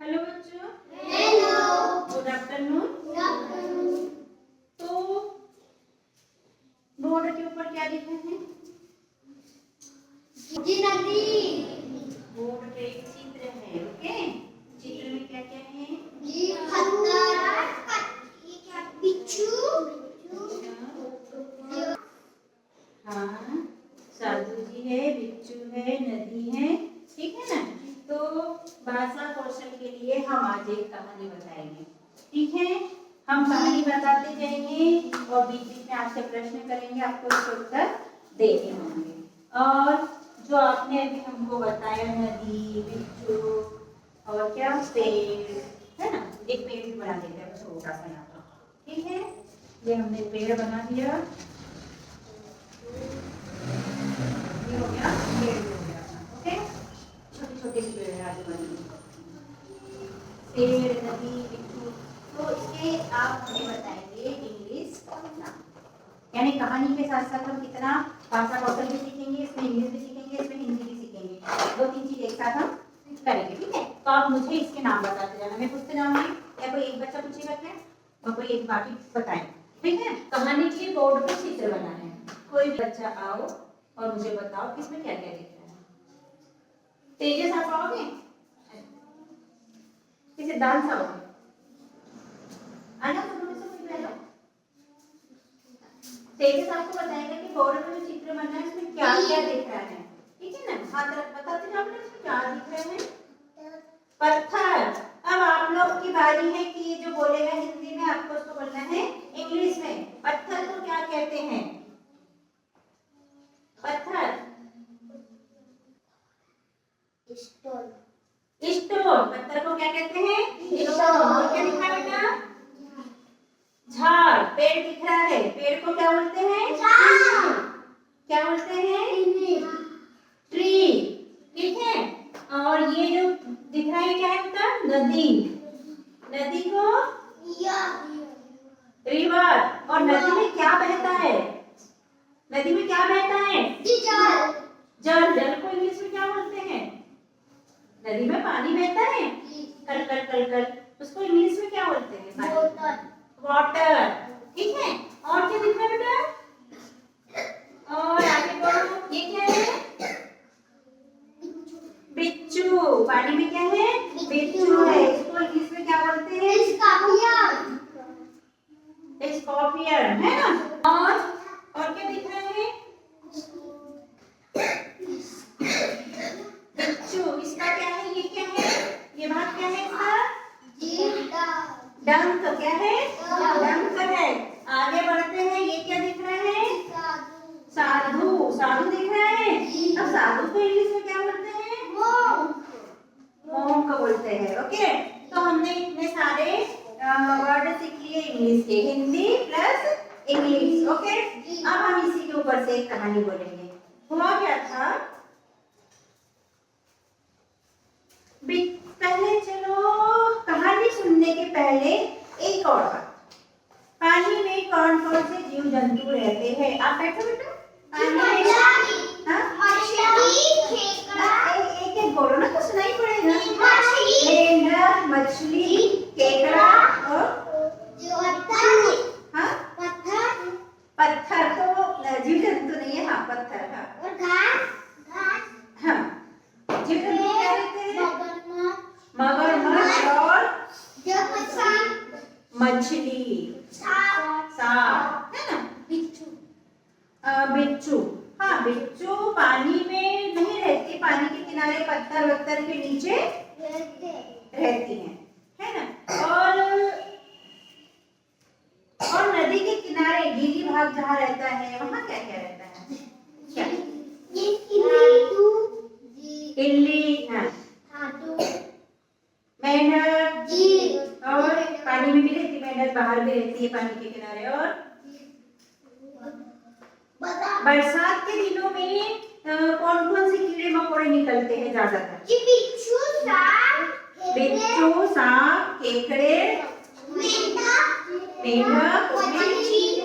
Hello बच्चों, hello, good afternoon. Good afternoon. तो board के ऊपर क्या लिखा है? जी नदी। बोर्ड पे एक चित्र है। ओके, चित्र में क्या क्या है? जी पत्थर, बिच्छू, हाँ, साधु जी है, बिच्छू है, नदी है, ठीक है ना। तो भाषा कौशल के लिए हम आज एक कहानी बताएंगे, ठीक है। हम कहानी बताते जाएंगे और बीच बीच में आपसे प्रश्न करेंगे, आपको उसके उत्तर देने होंगे। और जो आपने अभी हमको बताया, नदी, बिच्छू और क्या, पेड़, है ना। एक पेड़ भी बना देते हैं छोटा सा यहाँ पर, ठीक है। ये हमने पेड़ बना दिया, ये हो गया, पेड़ हो गया अपना। ओके, छोटे छोटे पेड़ हैं आजू बाजू, पेड़, नदी, बिच्छू। तो इसके आप हमें बताएंगे इंग्लिश नाम, यानी कहानी के साथ साथ हम कितना भाषा कौशल भी सीखेंगे, इसमें इंग्लिश भी सीखेंगे, इसमें हिंदी भी सीखेंगे, दो तीन चीज एक साथ हम करेंगे, ठीक है। तो आप मुझे इसके नाम बताते जाना, मैं पूछते जाऊंगी या कोई एक बच्चा पूछेगा क्या और कोई एक बाकी बताएं, ठीक है। कहानी के बोर्ड पर चित्र बना है, कोई भी बच्चा आओ और मुझे बताओ कि इसमें क्या क्या दिख रहा है। तेजस आप आओगे? किसे डांस आओगे? आना तो में से कोई पहला तेजस आपको बताएगा कि बोर्ड में जो चित्र बना है इसमें क्या क्या दिख रहा है, ठीक है ना। हाथ रख बताते जाओ ना इसमें क्या दिख रहे हैं। पत्थर। अब आप लोग की बारी है कि ये जो बोलेगा हिंदी में, आपको उसको बोलना है इंग्लिश में। पत्थर को क्या कहते हैं? पत्थर स्टोन। स्टोन। पत्थर को क्या कहते हैं? स्टोन। और क्या दिख रहा है बेटा? झाड़। पेड़ दिख रहा है, पेड़ को क्या बोलते हैं? क्या बोलते हैं? ट्री, ठीक है। और ये जो दिख रहा है क्या है बेटा? नदी। नदी को रिवर। और नदी में क्या बहता है? नदी में क्या बहता है? जल। जल। जल को इंग्लिश में क्या बोलते हैं? नदी में पानी बहता है, कल कल कल कल, उसको इंग्लिश में क्या बोलते हैं? वाटर, ठीक है। और क्या दिख रहा है बेटा? और आगे बढ़ो, ये क्या है? बिच्छू। पानी में क्या है? बिच्छू है, इसको इंग्लिश में क्या बोलते हैं? स्कॉर्पियन, है ना। और क्या दिख रहा है? बिच्छू। इसका क्या है? ये क्या है? ये भाग क्या है इसका? डंक। क्या है? डंक है। आगे बढ़ते हैं, ये क्या दिख रहा है? साधु। साधु दिख रहा है। अब साधु को इंग्लिश में क्या बोलते हैं? मोंक बोलते हैं। ओके, तो हमने इतने सारे वर्ड सीख लिए इंग्लिश के, हिंदी प्लस इंग्लिश। ओके, अब हम इसी के ऊपर से एक कहानी बोलेंगे। हुआ क्या था, पहले चलो कहानी सुनने के पहले एक और बात, पानी में कौन कौन से जीव जंतु रहते हैं? आप बैठो बेटा। एक एक बोलो ना तो सुनाई पड़ेगा। मेंढक, मछली, केकड़ा और पत्थर। तो जीव जंतु नहीं है, हाँ पत्थर। हाँ, जीव जंतु क्या रहते हैं? मगरमच्छ और मछली, सांप, है ना। बिच्छू। हाँ, बिच्छू पानी में नहीं रहती, पानी के किनारे पत्थर वत्थर के नीचे रहती हैं, है ना। और नदी के किनारे गीली भाग जहाँ रहता है वहाँ क्या क्या रहता है? क्या? इल्ली, हाँ, मेंढक, और पानी में भी रहती मेंढक, बाहर भी रहती है पानी के किनारे। और बरसात के दिनों में कौन कौन से कीड़े मकोड़े निकलते हैं ज्यादातर? बिच्छू, सांप, केकड़े, मेंढक,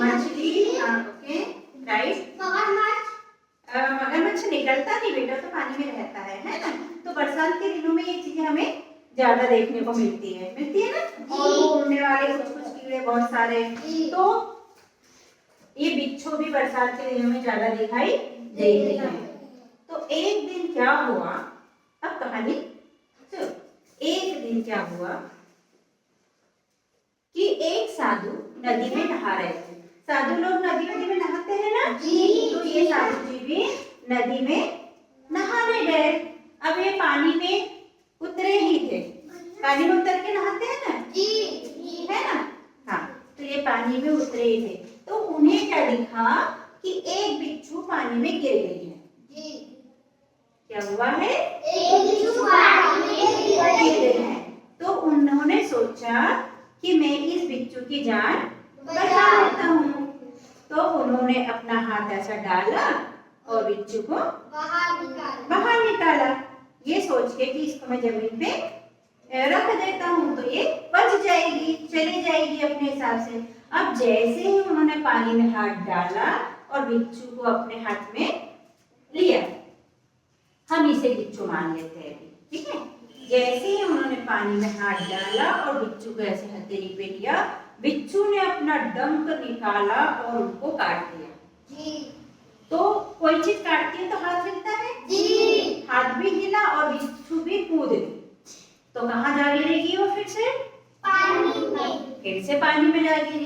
मछली, ओके, राइट। मगरमच्छ निकलता नहीं बेटा, तो पानी में रहता है ना। तो बरसात के दिनों में ये चीजें हमें ज्यादा देखने को मिलती है ना, और वो उड़ने वाले कुछ कुछ कीड़े बहुत सारे। तो ये बिच्छू भी बरसात के दिनों में ज्यादा दिखाई देते हैं। तो एक दिन क्या हुआ, अब कहानी तो एक दिन क्या हुआ कि एक साधु नदी में नहा रहे थे। साधु लोग नदी में नहाते हैं ना, तो ये साधु जी भी नदी में नहाने गए। अब ये पानी में उतरे ही थे, पानी में उतर के नहाते हैं ना, है ना, हाँ, तो ये पानी में उतरे ही थे। तो उन्हें क्या दिखा कि एक बिच्छू पानी में गिर गई है। क्या हुआ है? एक बिच्छू पानी में गिर गई है। तो उन्होंने सोचा कि मैं इस बिच्छू की जान बचा लेता हूँ। तो उन्होंने अपना हाथ ऐसा डाला और बिच्छू को बाहर निकाला, ये सोच के कि इसको मैं जमीन पे रख देता हूँ तो ये बच जाएगी, चली जाएगी अपने हिसाब से। अब जैसे ही उन्होंने पानी में हाथ डाला और बिच्छू को अपने हाथ में लिया, हम इसे बिच्छू मान लेते हैं अभी, ठीक है। जैसे ही उन्होंने पानी में हाथ डाला और बिच्छू को ऐसे हथेली पे लिया, बिच्छू ने अपना डंक निकाला और उनको काट दिया। तो कोई चीज काटती है तो हाथ हिलता है, हाथ भी हिला और बिच्छू भी कूद गई। तो कहाँ जा गिरेगी वो? फिर से पानी में, फिर से पानी में जा गिरी।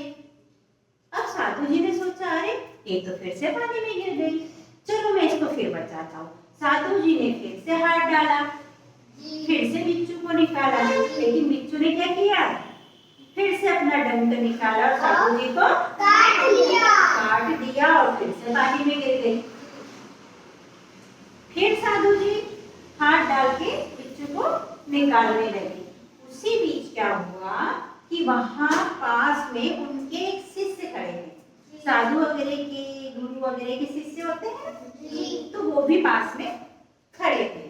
अब साधु जी ने सोचा, अरे ये तो फिर से पानी में गिर गई, चलो मैं इसको फिर बचाता हूँ। साधु जी ने फिर से हाथ डाला, फिर से बिच्छू को निकाला, लेकिन बिच्छू ने क्या किया? फिर से अपना डंक निकाला और साधु जी को काट दिया और फिर से पानी में गिर गई। फिर साधु जी हाथ डाल के बिच्छू को निकालने लगे। उसी बीच क्या हुआ कि वहां पास में उनके एक शिष्य खड़े थे। साधु वगैरह के, गुरु वगैरह के शिष्य होते हैं, तो वो भी पास में खड़े थे।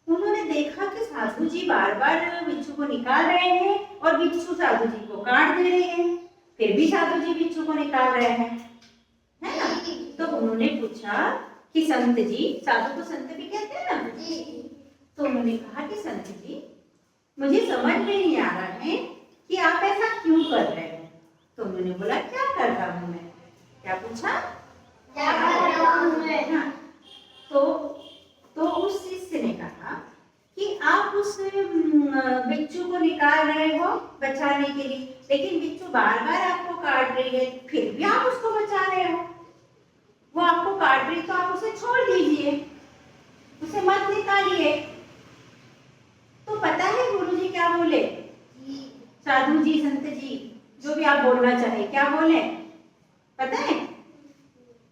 उन्होंने देखा कि साधु जी बार बार बिच्छू को निकाल रहे हैं और बिच्छू साधु जी को काट दे रहे हैं, फिर भी साधु जी बिच्छू को निकाल रहे हैं, है ना। तो उन्होंने पूछा कि संत जी, साधु को संत भी कहते हैं ना, तो उन्होंने कहा कि संत जी, मुझे समझ में नहीं आ रहा है कि आप ऐसा क्यों कर रहे हो। तो उन्होंने बोला, क्या कर रहा हूं मैं? क्या पूछा? क्या कर रहा हूं मैं? तो उस शिष्य ने कहा कि आप उस बिच्छू को निकाल रहे हो बचाने के लिए, लेकिन बिच्छू बार बार आपको काट रही है, फिर भी आप उसको बचा रहे हो। वो आपको काट रही तो आप उसे छोड़ दीजिए, उसे मत निकालिए। तो पता है गुरुजी क्या बोले? साधु जी, संत जी, जो भी आप बोलना चाहे, क्या बोले पता है?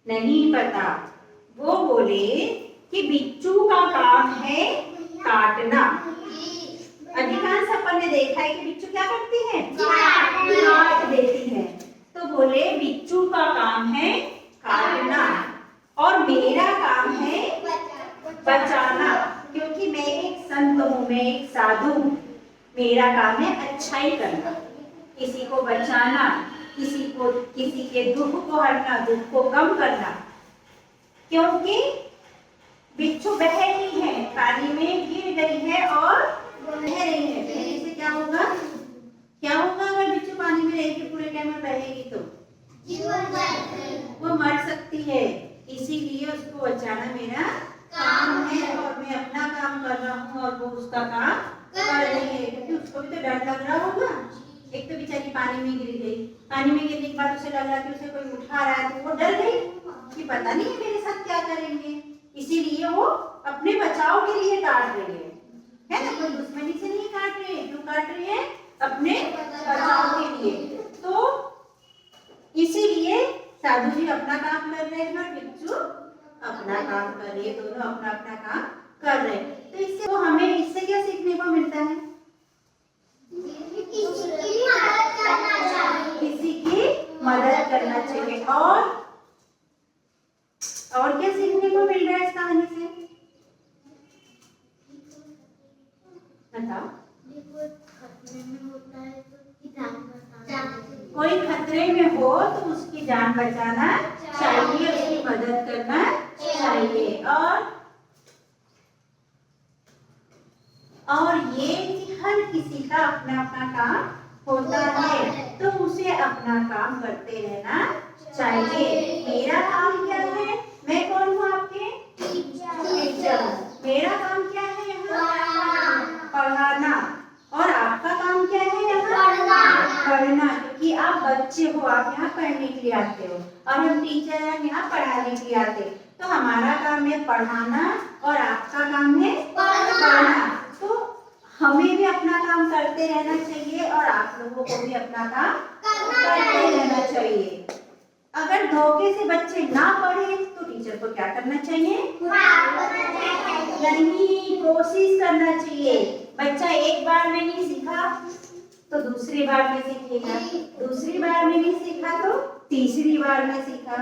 नहीं पता। वो बोले कि बिच्छू का काम है काटना। अधिकांश अपन ने देखा है कि बिच्छू क्या करती है? काट देती है। तो बोले बिच्छू का काम है काटना और मेरा काम है बचाना, क्योंकि मैं एक संत हूँ, मैं एक साधु हूँ। मेरा काम है अच्छाई करना, किसी को बचाना, किसी के दुख को हरना, दुख को कम करना। क्योंकि बिच्छू बह रही है, पानी में गिर गई है और बह रही है, बहने से क्या होगा? क्या होगा अगर बिच्छू पानी में रहेगी पूरे टाइम में बहेगी तो वो मर सकती है। इसीलिए उसको बचाना मेरा काम है और मैं अपना काम कर रहा हूँ और वो उसका काम कर रही है, क्योंकि उसको भी तो डर लग रहा होगा। एक तो बेचारी पानी में गिर गई, पानी में गिरने के बाद उसे लग रहा कि उसे कोई उठा रहा है, तो वो डर गई कि पता नहीं मेरे साथ क्या करेंगे। इसीलिए वो अपने बचाव के लिए काट रही है ना, कोई दुश्मनी से नहीं काट रही है। क्यों काट रही है? अपने बचाव के लिए। तो इसीलिए साधु जी अपना काम कर रहे हैं और बिच्छू अपना काम कर रही है, दोनों अपना अपना काम कर रहे हैं। तो इससे हमें इससे क्या सीखने को मिलता है? किसी की मदद करना चाहिए। और क्या सीखने को मिल रहा है इस कहानी से? बताओ। कोई खतरे में हो तो उसकी जान बचाना चाहिए, उसकी मदद करना चाहिए। और ये हर किसी का अपना अपना काम होता है, तो उसे अपना काम करते रहना चाहिए। मेरा काम क्या है? मैं कौन हूँ आपके? टीचर। मेरा काम क्या है यहाँ? पढ़ाना। और आपका काम क्या है यहाँ? पढ़ना, क्योंकि आप बच्चे हो, आप यहाँ पढ़ने के लिए आते हो और हम टीचर हैं, यहाँ पढ़ाने के लिए आते हैं। तो हमारा काम है पढ़ाना और आपका काम है पढ़ना। तो हमें भी अपना काम करते रहना चाहिए और आप लोगों को भी अपना काम करते रहना चाहिए। अगर धोखे से बच्चे ना पढ़े तो टीचर को क्या करना चाहिए? नहीं, कोशिश करना चाहिए। बच्चा एक बार में नहीं सीखा तो दूसरी बार में सीखेगा, दूसरी बार में नहीं सीखा तो तीसरी बार में सीखा,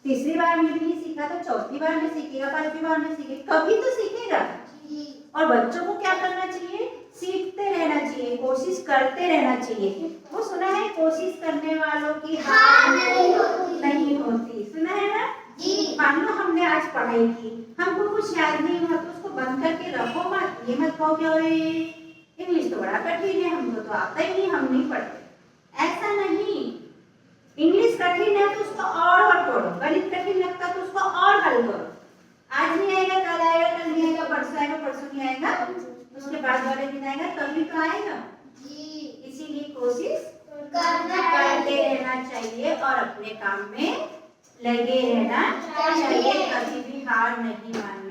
तीसरी बार में भी नहीं सीखा तो चौथी बार में सीखेगा, पांचवी बार में सीखेगा, कभी तो सीखेगा। और बच्चों को क्या करना चाहिए? सीखते रहना चाहिए, कोशिश करते रहना चाहिए। वो सुना है, कोशिश करने वालों की हार नहीं होती, सुना है ना? मान लो हमने आज पढ़ाई की, हमको कुछ याद नहीं हुआ तो उसको बंद करके रखो मत, ये मत कहो कि अरे इंग्लिश तो बड़ा कठिन है, हमको तो आता ही नहीं, हम नहीं पढ़ते। ऐसा नहीं, इंग्लिश कठिन है तो उसको और पढ़ो, गणित कठिन लगता तो उसको और हल करो। आज नहीं आएगा, कल आएगा, कल नहीं आएगा, परसों आएगा, परसों नहीं आएगा, उसके बाद वाले दिन आएगा, तभी तो आएगा। इसीलिए कोशिश करते रहना चाहिए और अपने काम में लगे रहना चाहिए, कभी भी हार नहीं माननी।